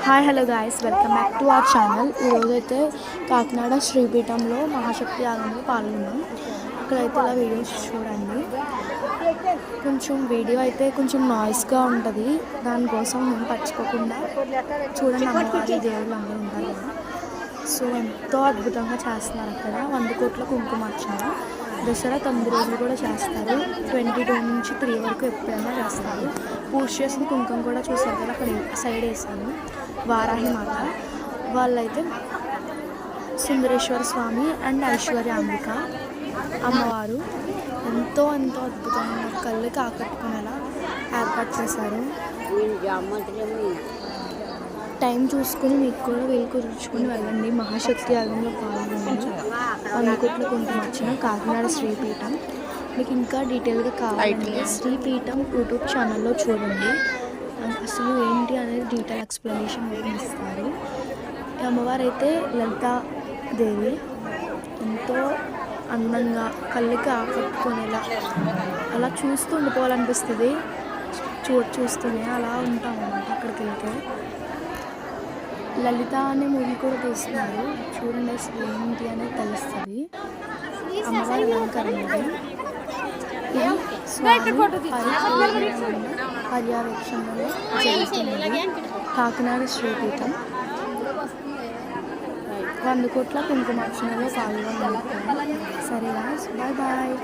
Hi hello guys, welcome back to our channel. ఈరోజైతే కాకినాడ శ్రీపీఠంలో మహాశక్తి యాగంలో పాల్గొన్నాం. అక్కడైతే ఇలా వీడియోస్ చూడండి. కొంచెం వీడియో అయితే కొంచెం నాయిస్గా ఉంటుంది, దానికోసం మేము పట్టుకోకుండా చూడండి. అమ్మవారి దేవుళ్ళు అందరూ ఉంటారు కదా, సో ఎంతో అద్భుతంగా చేస్తున్నారు. అక్కడ 100 కోట్ల కుంకుమార్చన, దసరా 9 రోజులు కూడా చేస్తారు. 22 నుంచి 3 వరకు ఎప్పుడైనా చేస్తారు. పూజ చేసిన కుంకుమ కూడా చూసారు కదా, అక్కడ సైడ్ వేసాను. వారాహి మాత వాళ్ళైతే సుందరేశ్వర స్వామి అండ్ ఐశ్వర్యాంబిక అమ్మవారు ఎంతో అద్భుతంగా కళ్ళకి ఆకట్టుకునేలా ఏర్పాటు చేశారు. టైం చూసుకుని మీకు కూడా వీలు కుదుర్చుకుని వెళ్ళండి. మహాశక్తి యాగంలో పాల్గొనండి. 100 కోట్ల కుంకుమార్చన, కాకినాడ శ్రీపీఠం. మీకు ఇంకా డీటెయిల్గా కావాలంటే శ్రీపీఠం యూట్యూబ్ ఛానల్లో చూడండి. అసలు ఏంటి అనేది డీటెయిల్ ఎక్స్ప్లెనేషన్ ఇస్తారు. ఈ అమ్మవారు అయితే లలితాదేవి, ఎంతో అందంగా కళ్ళకి ఆకట్టుకునేలా అలా చూస్తూ ఉండిపోవాలనిపిస్తుంది. చూస్తూనే అలా ఉంటాం అన్నమాట. అక్కడికి వెళ్తే లలిత అనే మూవీ కూడా తీస్తున్నారు, చూడండి. అసలు ఏంటి అనేది తెలుస్తుంది. అమ్మవారి అలంకరణ ఇది స్వామి పర్యవేక్షణలో జరుగుతున్నది. కాకినాడ శ్రీపీఠం 100 కోట్ల కుంకుమార్చనలో పాల్గొన్నారు. సరే బాయ్ బాయ్.